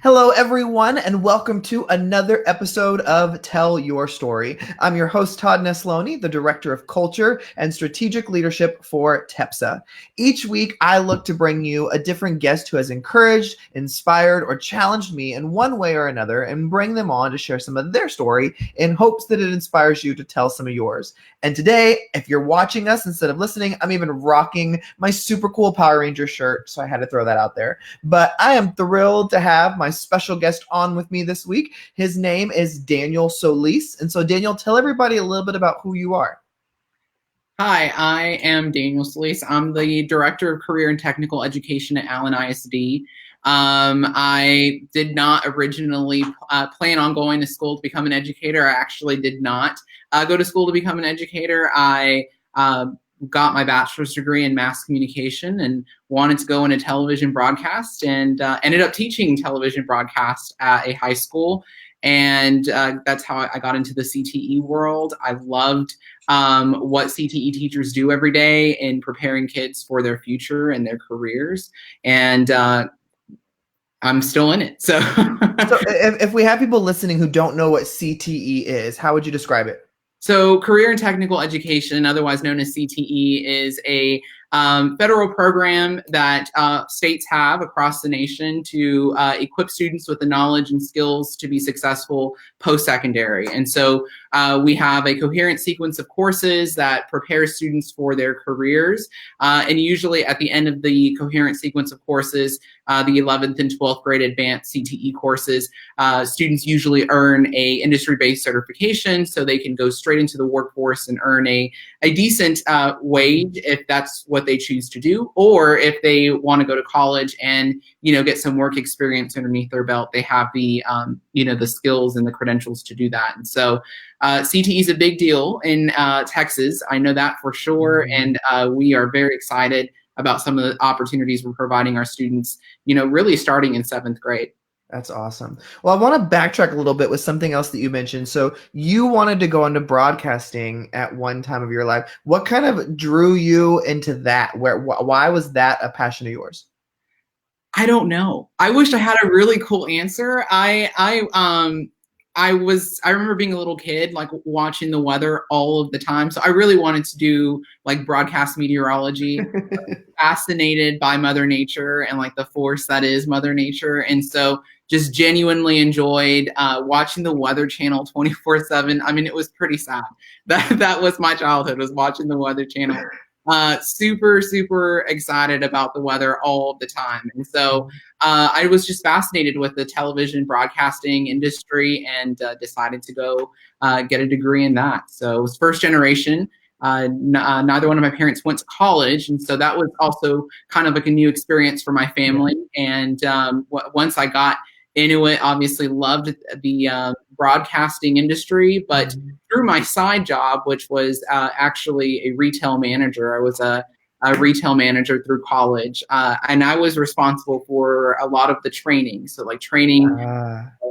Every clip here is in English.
Hello, everyone, and welcome to another episode of Tell Your Story. I'm your host, Todd Nesloni, the Director of Culture and Strategic Leadership for TEPSA. Each week, I look to bring you a different guest who has encouraged, inspired, or challenged me in one way or another and bring them on to share some of their story in hopes that it inspires you to tell some of yours. And today, if you're watching us instead of listening, I'm even rocking my super cool Power Ranger shirt, so I had to throw that out there. But I am thrilled to have my special guest on with me this week. His name is Daniel Soliz. And so, Daniel, tell everybody a little bit about who you are. Hi, I am Daniel Soliz. I'm the Director of Career and Technical Education at Allen ISD. I did not originally plan on going to school to become an educator. I actually did not go to school to become an educator. I got my bachelor's degree in mass communication and wanted to go into television broadcast, and ended up teaching television broadcast at a high school. And that's how I got into the CTE world. I loved what CTE teachers do every day in preparing kids for their future and their careers. And I'm still in it. So, So, if we have people listening who don't know what CTE is, how would you describe it? So Career and Technical Education, otherwise known as CTE, is a federal program that states have across the nation to equip students with the knowledge and skills to be successful post-secondary. And so we have a coherent sequence of courses that prepare students for their careers. And usually at the end of the coherent sequence of courses, the 11th and 12th grade advanced CTE courses, students usually earn a industry-based certification so they can go straight into the workforce and earn a decent wage if that's what they choose to do, or if they want to go to college and get some work experience underneath their belt, they have the the skills and the credentials to do that. And so CTE is a big deal in Texas. I know that for sure, and we are very excited about some of the opportunities we're providing our students, really starting in 7th grade. That's awesome. Well, I want to backtrack a little bit with something else that you mentioned. So you wanted to go into broadcasting at one time of your life. What kind of drew you into that? Why was that a passion of yours? I don't know. I wish I had a really cool answer. I remember being a little kid, like watching the weather all of the time. So I really wanted to do like broadcast meteorology. Fascinated by Mother Nature and like the force that is Mother Nature. And so just genuinely enjoyed watching the Weather Channel 24/7. I mean, it was pretty sad. That was my childhood, was watching the Weather Channel. Super, super excited about the weather all the time. And so I was just fascinated with the television broadcasting industry, and decided to go get a degree in that. So it was first generation. Neither one of my parents went to college, and so that was also kind of like a new experience for my family. And once I got into it, obviously loved the broadcasting industry, but through my side job, which was actually a retail manager, I was a retail manager through college, and I was responsible for a lot of the training. So like training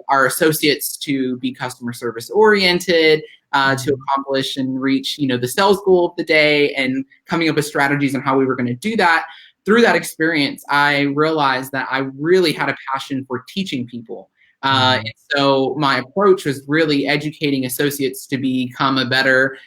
our associates to be customer service oriented, to accomplish and reach, the sales goal of the day, and coming up with strategies on how we were going to do that. Through that experience, I realized that I really had a passion for teaching people. And so my approach was really educating associates to become a better,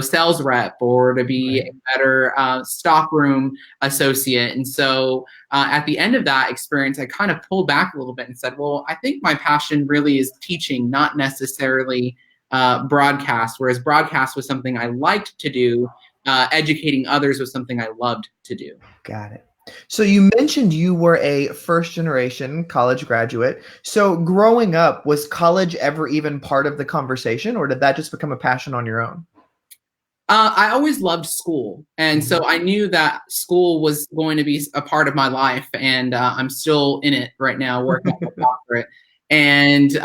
sales rep, or to be a better stockroom associate. And so at the end of that experience, I kind of pulled back a little bit and said, well, I think my passion really is teaching, not necessarily broadcast, whereas broadcast was something I liked to do. Educating others was something I loved to do. Got it. So you mentioned you were a first generation college graduate. So growing up, was college ever even part of the conversation, or did that just become a passion on your own? I always loved school. And so I knew that school was going to be a part of my life. And I'm still in it right now, working on my doctorate. And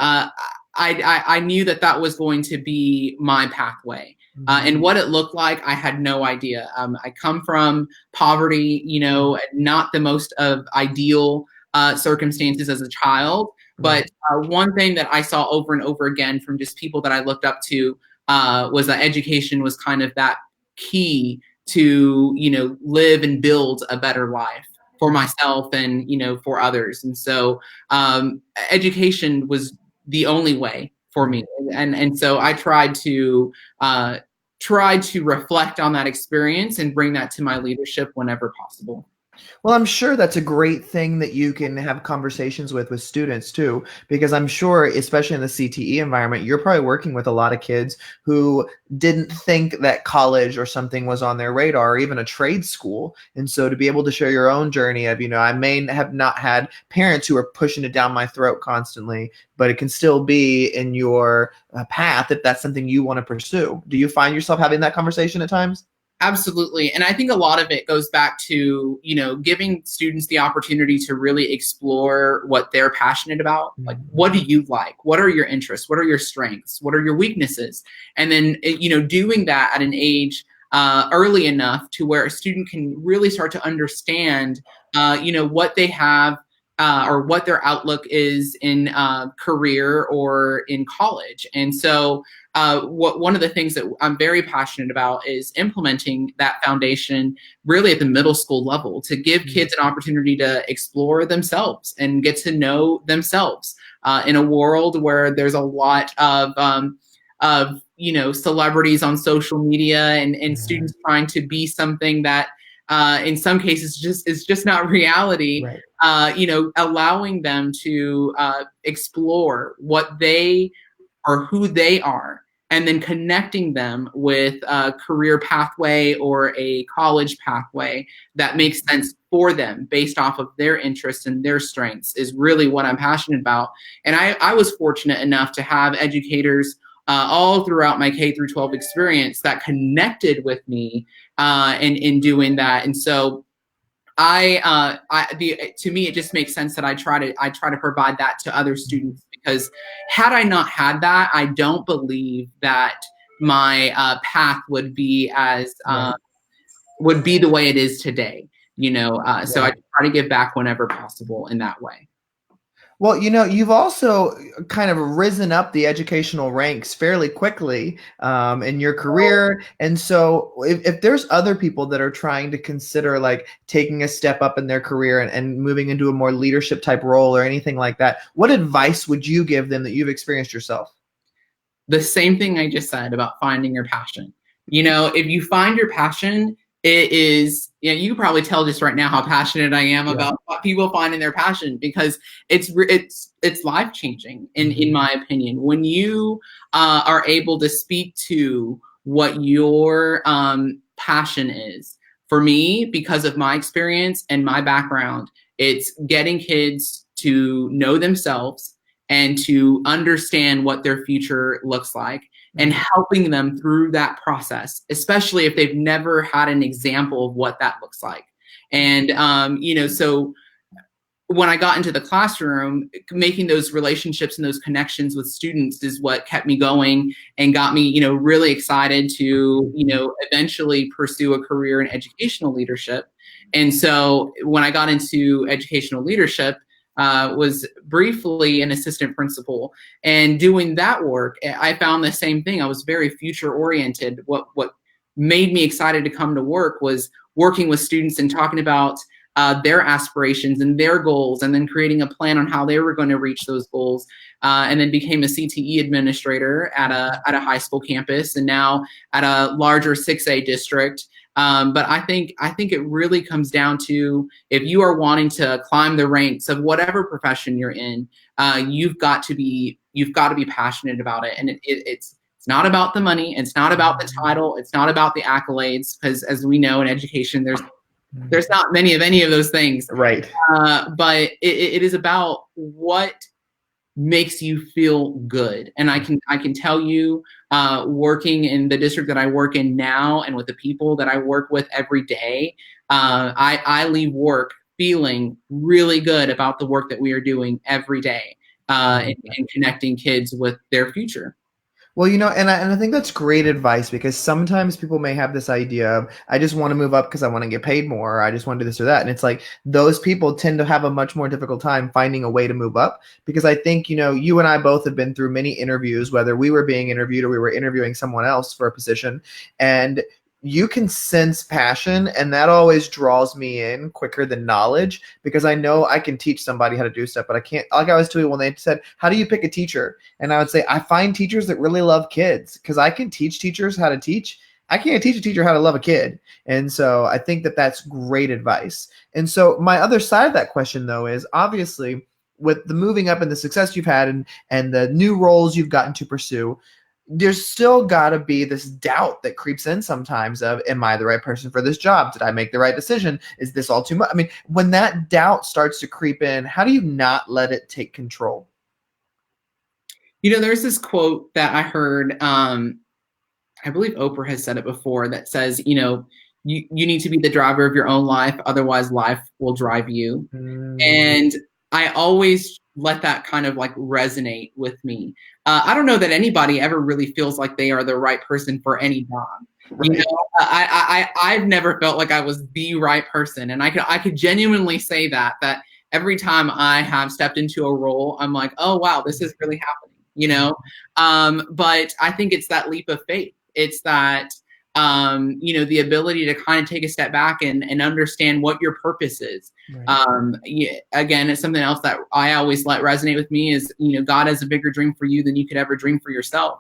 I knew that was going to be my pathway. And what it looked like, I had no idea. I come from poverty, not the most of ideal circumstances as a child. But one thing that I saw over and over again from just people that I looked up to was that education was kind of that key to, live and build a better life for myself and, for others. And so education was the only way for me. And so I tried to reflect on that experience and bring that to my leadership whenever possible. Well, I'm sure that's a great thing that you can have conversations with students too, because I'm sure, especially in the CTE environment, you're probably working with a lot of kids who didn't think that college or something was on their radar, or even a trade school. And so to be able to share your own journey of, I may have not had parents who are pushing it down my throat constantly, but it can still be in your path if that's something you want to pursue. Do you find yourself having that conversation at times? Absolutely. And I think a lot of it goes back to, giving students the opportunity to really explore what they're passionate about. Like, what do you like? What are your interests? What are your strengths? What are your weaknesses? And then, doing that at an age early enough to where a student can really start to understand, what they have or what their outlook is in career or in college. And so one of the things that I'm very passionate about is implementing that foundation really at the middle school level to give kids an opportunity to explore themselves and get to know themselves in a world where there's a lot of celebrities on social media and students trying to be something that in some cases is just not reality. Right. Allowing them to explore what they or who they are, and then connecting them with a career pathway or a college pathway that makes sense for them based off of their interests and their strengths is really what I'm passionate about. And I was fortunate enough to have educators all throughout my K through 12 experience that connected with me in doing that. And so to me, it just makes sense that I try to provide that to other students, because had I not had that, I don't believe that my path would be would be the way it is today. So I try to give back whenever possible in that way. Well, you've also kind of risen up the educational ranks fairly quickly in your career. And so if there's other people that are trying to consider like taking a step up in their career and moving into a more leadership type role or anything like that, what advice would you give them that you've experienced yourself? The same thing I just said about finding your passion. If you find your passion, it is, you can probably tell just right now how passionate I am about people finding their passion, because it's life changing in my opinion. When you are able to speak to what your passion is. For me, because of my experience and my background, it's getting kids to know themselves and to understand what their future looks like, and helping them through that process, especially if they've never had an example of what that looks like. And, so when I got into the classroom, making those relationships and those connections with students is what kept me going and got me, really excited to, eventually pursue a career in educational leadership. And so when I got into educational leadership, was briefly an assistant principal, and doing that work, I found the same thing. I was very future oriented. What made me excited to come to work was working with students and talking about their aspirations and their goals, and then creating a plan on how they were going to reach those goals. And then became a CTE administrator at a high school campus, and now at a larger 6A district. But I think it really comes down to, if you are wanting to climb the ranks of whatever profession you're in, you've got to be passionate about it. And it's not about the money. It's not about the title. It's not about the accolades, because as we know in education, there's not many of any of those things. Right. But it is about what makes you feel good. And I can tell you, working in the district that I work in now and with the people that I work with every day, I leave work feeling really good about the work that we are doing every day, and connecting kids with their future. Well, and I think that's great advice, because sometimes people may have this idea of, I just want to move up because I want to get paid more, or I just want to do this or that. And it's like, those people tend to have a much more difficult time finding a way to move up, because I think, you and I both have been through many interviews, whether we were being interviewed or we were interviewing someone else for a position. And you can sense passion, and that always draws me in quicker than knowledge, because I know I can teach somebody how to do stuff, but I can't. Like I was telling you when they said, how do you pick a teacher? And I would say, I find teachers that really love kids, because I can teach teachers how to teach. I can't teach a teacher how to love a kid. And so I think that that's great advice. And so my other side of that question, though, is obviously with the moving up and the success you've had, and the new roles you've gotten to pursue, there's still got to be this doubt that creeps in sometimes of, am I the right person for this job? Did I make the right decision? Is this all too much? I mean, when that doubt starts to creep in, how do you not let it take control? There's this quote that I heard, I believe Oprah has said it before, that says, you need to be the driver of your own life, otherwise life will drive you. And I always let that kind of like resonate with me. I don't know that anybody ever really feels like they are the right person for any job. Right. I've never felt like I was the right person, and I could genuinely say that every time I have stepped into a role, I'm like, oh wow, this is really happening. But I think it's that leap of faith. It's that the ability to kind of take a step back and understand what your purpose is. Right. Again, it's something else that I always let resonate with me is, God has a bigger dream for you than you could ever dream for yourself.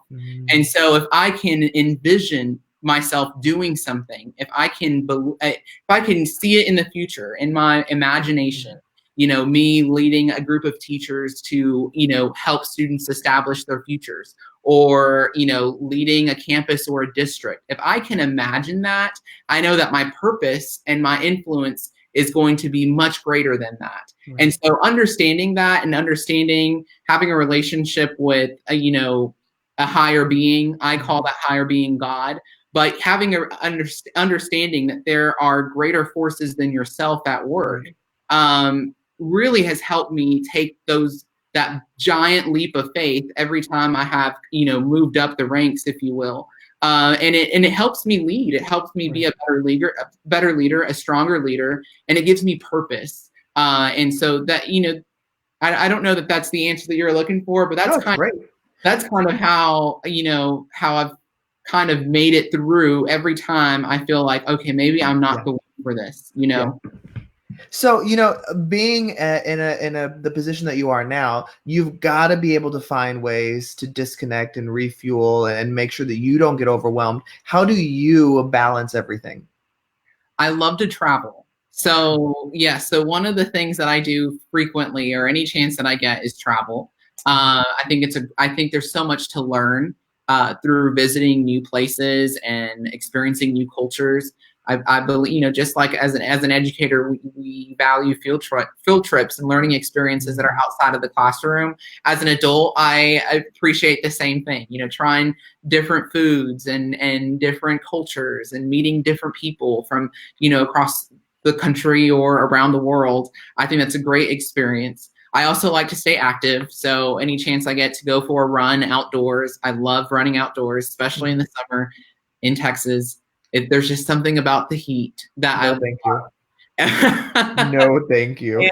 And so if I can envision myself doing something, if I can see it in the future, in my imagination, me leading a group of teachers to, help students establish their futures, or, leading a campus or a district. If I can imagine that, I know that my purpose and my influence is going to be much greater than that. Right. And so understanding that, and having a relationship with, a higher being, I call that higher being God, but having an understanding that there are greater forces than yourself at work, really has helped me take that giant leap of faith every time I have, moved up the ranks, if you will. And it helps me lead. It helps me be a better leader, a stronger leader, and it gives me purpose. And so that, I don't know that that's the answer that you're looking for, but that's kind of how, how I've kind of made it through every time I feel like, okay, maybe I'm not the one for this, So, being in the position that you are now, you've got to be able to find ways to disconnect and refuel and make sure that you don't get overwhelmed. How do you balance everything? I love to travel. So, so one of the things that I do frequently, or any chance that I get, is travel. I think there's so much to learn through visiting new places and experiencing new cultures. I believe, just like as an educator, we value field trips and learning experiences that are outside of the classroom. As an adult, I appreciate the same thing, trying different foods and different cultures and meeting different people from, across the country or around the world. I think that's a great experience. I also like to stay active. So any chance I get to go for a run outdoors, I love running outdoors, especially in the summer in Texas. There's just something about the heat that thank you. No, thank you.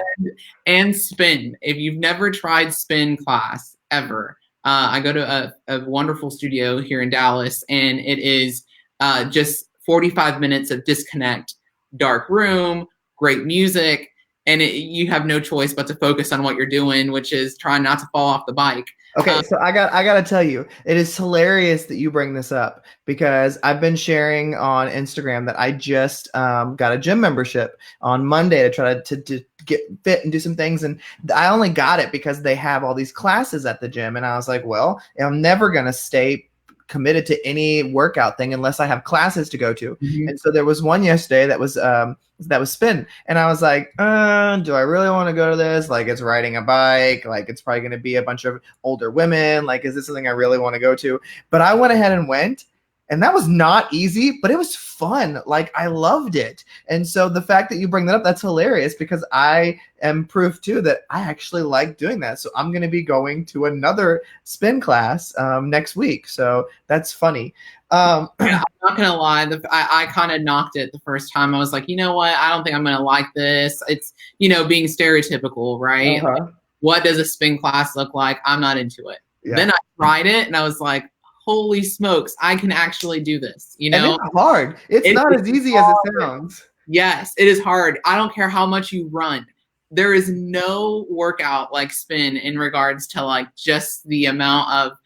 And spin. If you've never tried spin class ever, I go to a wonderful studio here in Dallas, and it is just 45 minutes of disconnect, dark room, great music, and you have no choice but to focus on what you're doing, which is trying not to fall off the bike. Okay, so I got to tell you, it is hilarious that you bring this up, because I've been sharing on Instagram that I just got a gym membership on Monday to try to get fit and do some things, and I only got it because they have all these classes at the gym, and I was like, well, I'm never gonna stay committed to any workout thing unless I have classes to go to. And so there was one yesterday that was spin, and I was like, do I really want to go to this? Like, it's riding a bike, like it's probably going to be a bunch of older women, like, is this something I really want to go to? But I went ahead and went, and that was not easy, but it was fun. Like, I loved it. And so the fact that you bring that up, that's hilarious, because I am proof too that I actually like doing that. So I'm going to be going to another spin class next week. So that's funny. I'm not going to lie. I kind of knocked it the first time. I was like, you know what? I don't think I'm going to like this. It's, being stereotypical, right? Like, what does a spin class look like? I'm not into it. Yeah. Then I tried it and I was like, holy smokes, I can actually do this, you And know? it's hard. It's not as easy as it sounds. Yes, it is hard. I don't care how much you run. There is no workout like spin in regards to like just the amount of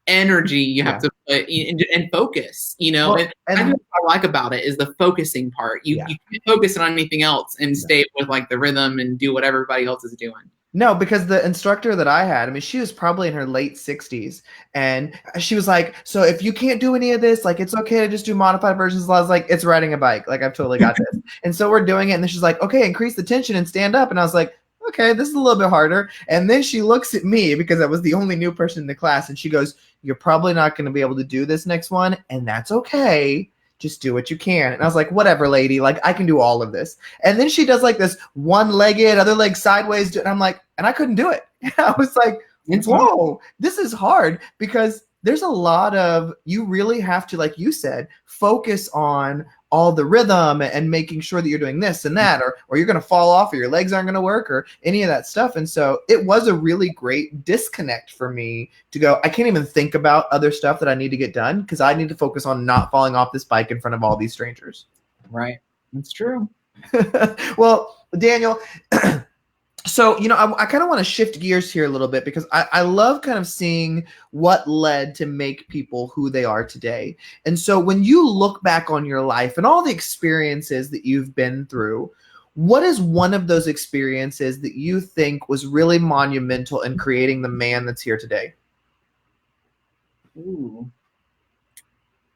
energy you have to put in and focus, you know. Well, And I think what I like about it is the focusing part. You can't focus on anything else and stay with like the rhythm and do what everybody else is doing. No, because the instructor that I had, I mean, she was probably in her late 60s. And she was like, so if you can't do any of this, like, it's okay to just do modified versions. I was like, it's riding a bike. Like, I've totally got this. And so we're doing it. And then she's like, okay, increase the tension and stand up. And I was like, okay, this is a little bit harder. And then she looks at me because I was the only new person in the class. And she goes, you're probably not going to be able to do this next one. And that's okay. Just do what you can. And I was like, whatever, lady, like I can do all of this. And then she does like this one-legged, other leg sideways. And I'm like, and I couldn't do it. And I was like, whoa, this is hard because there's a lot of, you really have to, like you said, focus on all the rhythm and making sure that you're doing this and that, or you're going to fall off or your legs aren't going to work or any of that stuff. And so it was a really great disconnect for me to go, I can't even think about other stuff that I need to get done because I need to focus on not falling off this bike in front of all these strangers. Right. That's true. Well, Daniel, so, you know, I kind of want to shift gears here a little bit because I love kind of seeing what led to make people who they are today. And so when you look back on your life and all the experiences that you've been through, what is one of those experiences that you think was really monumental in creating the man that's here today? Ooh.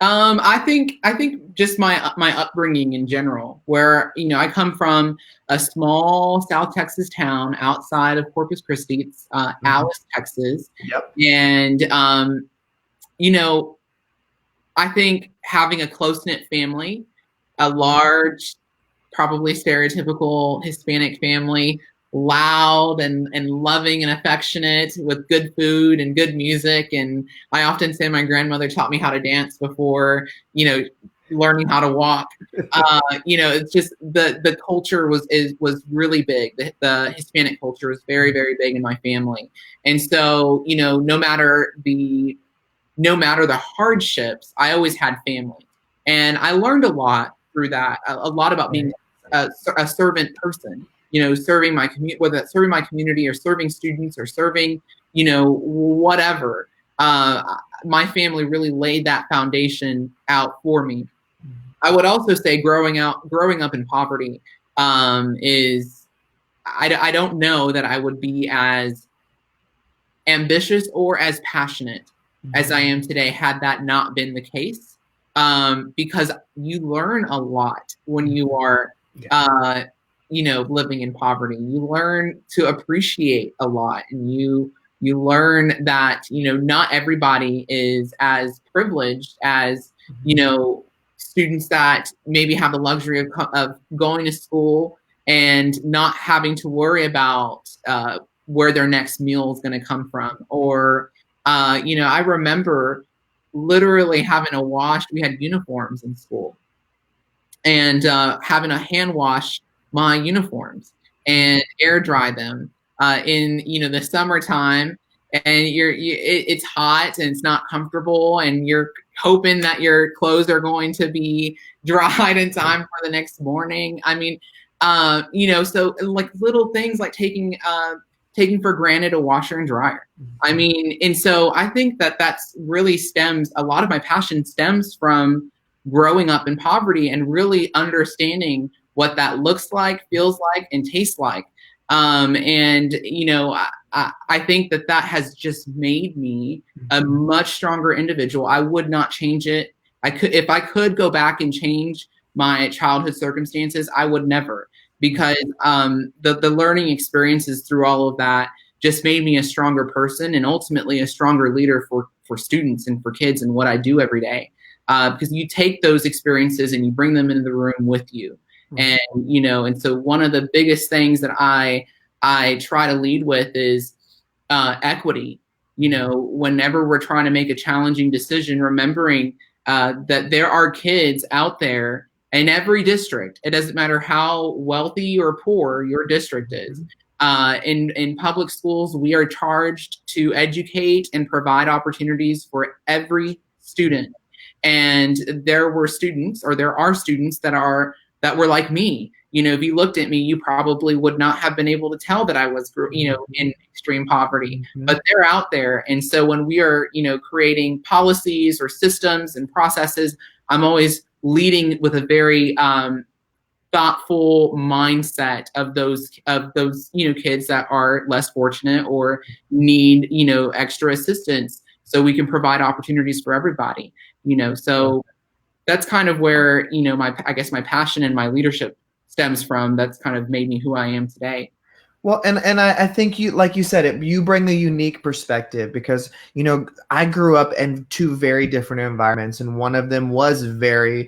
I think just my upbringing in general, where, you know, I come from a small South Texas town outside of Corpus Christi, it's Alice, Texas. Yep. And you know, I think having a close-knit family, a large, probably stereotypical Hispanic family, loud and loving and affectionate with good food and good music. And I often say my grandmother taught me how to dance before, you know, learning how to walk. You know, it's just the culture was really big. The Hispanic culture was very, very big in my family. And so, you know, no matter the hardships, I always had family. And I learned a lot through that, a lot about being a servant person. You know, serving my community, whether that's serving my community or serving students or serving, you know, whatever. My family really laid that foundation out for me. I would also say growing up in poverty is, I don't know that I would be as ambitious or as passionate as I am today had that not been the case. Because you learn a lot when you are you know, living in poverty. You learn to appreciate a lot, and you learn that, you know, not everybody is as privileged as, you know, students that maybe have the luxury of going to school and not having to worry about where their next meal is going to come from. Or, you know, I remember literally having to wash, we had uniforms in school, and having to hand wash my uniforms and air dry them in, you know, the summertime, and it's hot and it's not comfortable, and you're hoping that your clothes are going to be dried in time for the next morning. I mean, you know, so like little things like taking for granted a washer and dryer. I mean, and so I think that's really stems, a lot of my passion stems from growing up in poverty and really understanding what that looks like, feels like, and tastes like. And, you know, I think that has just made me a much stronger individual. I would not change it. If I could go back and change my childhood circumstances, I would never, because the learning experiences through all of that just made me a stronger person and ultimately a stronger leader for students and for kids and what I do every day. Because you take those experiences and you bring them into the room with you. And, you know, and so one of the biggest things that I try to lead with is equity. You know, whenever we're trying to make a challenging decision, remembering that there are kids out there in every district. It doesn't matter how wealthy or poor your district is. In public schools, we are charged to educate and provide opportunities for every student. And there were students, or there are students that were like me. You know, if you looked at me, you probably would not have been able to tell that I was, you know, in extreme poverty, but they're out there. And so when we are, you know, creating policies or systems and processes, I'm always leading with a very thoughtful mindset of those you know, kids that are less fortunate or need, you know, extra assistance, so we can provide opportunities for everybody, you know. So that's kind of where, you know, I guess my passion and my leadership stems from. That's kind of made me who I am today. Well, and I think you, like you said, you bring a unique perspective because, you know, I grew up in two very different environments, and one of them was very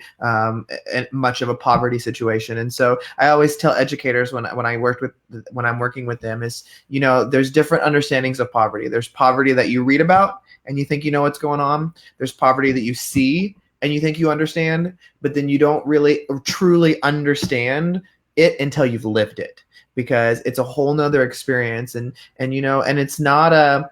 much of a poverty situation. And so I always tell educators when I'm working with them is, you know, there's different understandings of poverty. There's poverty that you read about and you think you know what's going on. There's poverty that you see and you think you understand, but then you don't really truly understand it until you've lived it, because it's a whole nother experience. And you know, and it's not a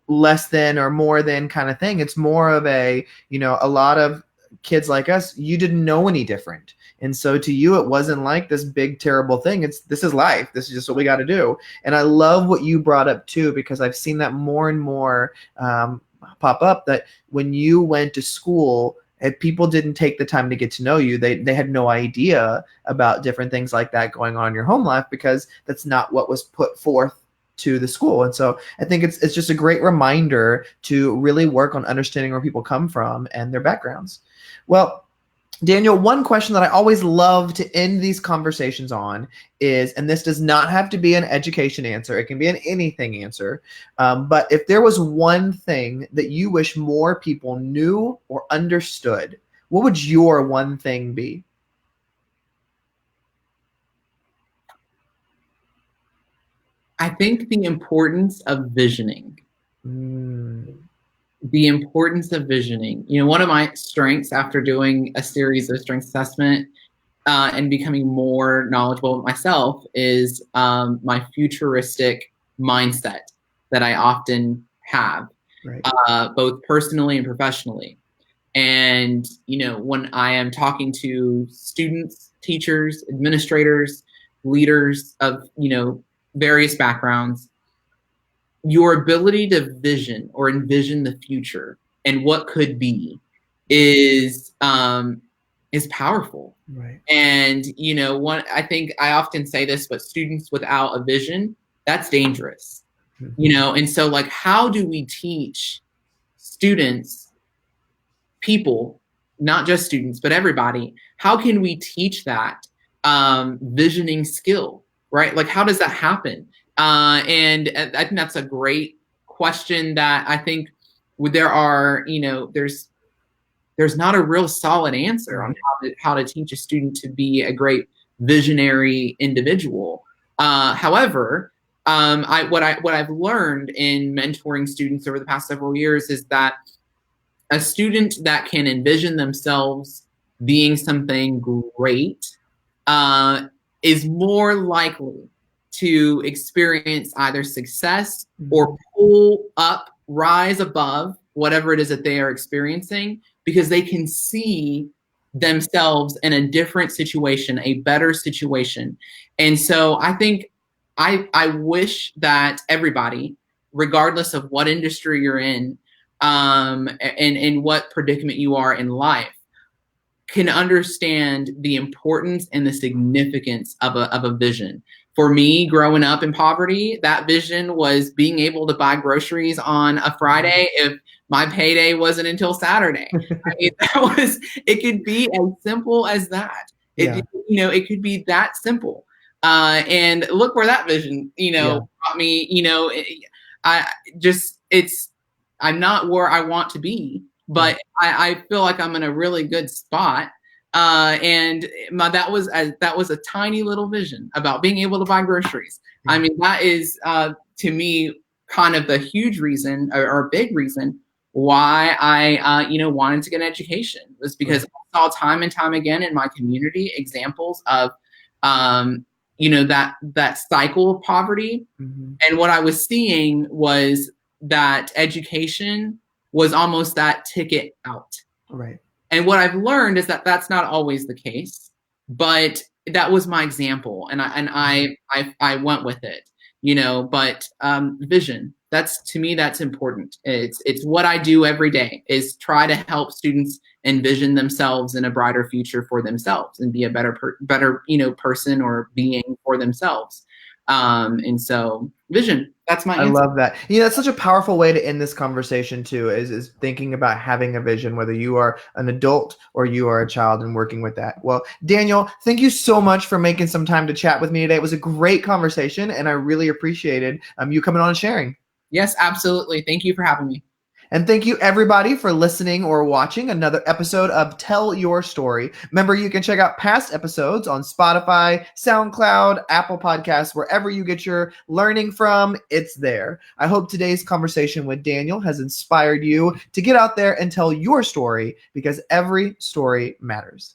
less than or more than kind of thing. It's more of a, you know, a lot of kids like us, you didn't know any different. And so to you, it wasn't like this big, terrible thing. This is life. This is just what we got to do. And I love what you brought up too, because I've seen that more and more pop up, that when you went to school, if people didn't take the time to get to know you, they had no idea about different things like that going on in your home life, because that's not what was put forth to the school. And so I think it's just a great reminder to really work on understanding where people come from and their backgrounds. Well, Daniel, one question that I always love to end these conversations on is, and this does not have to be an education answer, it can be an anything answer, but if there was one thing that you wish more people knew or understood, what would your one thing be? I think the importance of visioning. The importance of visioning. You know, one of my strengths after doing a series of strengths assessment and becoming more knowledgeable myself is my futuristic mindset that I often have, right. Both personally and professionally. And, you know, when I am talking to students, teachers, administrators, leaders of, you know, various backgrounds, your ability to vision or envision the future and what could be is powerful. Right. And, you know, I think I often say this, but students without a vision, that's dangerous. Mm-hmm. You know, and so like, how do we teach students, people, not just students, but everybody, how can we teach that visioning skill, right? Like, how does that happen? And I think that's a great question that I think there are, you know, there's not a real solid answer on how to teach a student to be a great visionary individual. However, what I've learned in mentoring students over the past several years is that a student that can envision themselves being something great is more likely to experience either success or rise above whatever it is that they are experiencing, because they can see themselves in a different situation, a better situation. And so I think I wish that everybody, regardless of what industry you're in, and what predicament you are in life, can understand the importance and the significance of a vision. For me, growing up in poverty, that vision was being able to buy groceries on a Friday if my payday wasn't until Saturday. I mean, it could be as simple as that. You know, it could be that simple. And look where that vision, you know, brought me. You know, I'm not where I want to be, but I feel like I'm in a really good spot. And that was a tiny little vision about being able to buy groceries. I mean, that is to me kind of the huge reason or big reason why I you know, wanted to get an education, was because I saw time and time again in my community examples of you know, that cycle of poverty. And what I was seeing was that education was almost that ticket out. Right. And what I've learned is that that's not always the case, but that was my example, and I went with it, But vision, that's, to me, that's important. It's what I do every day, is try to help students envision themselves in a brighter future for themselves and be a better person or being for themselves. And so vision, that's my answer. I love that. That's such a powerful way to end this conversation too, is thinking about having a vision, whether you are an adult or you are a child, and working with that. Well, Daniel, thank you so much for making some time to chat with me today. It was a great conversation, and I really appreciated you coming on and sharing. Yes, absolutely. Thank you for having me. And thank you, everybody, for listening or watching another episode of Tell Your Story. Remember, you can check out past episodes on Spotify, SoundCloud, Apple Podcasts, wherever you get your learning from, it's there. I hope today's conversation with Daniel has inspired you to get out there and tell your story, because every story matters.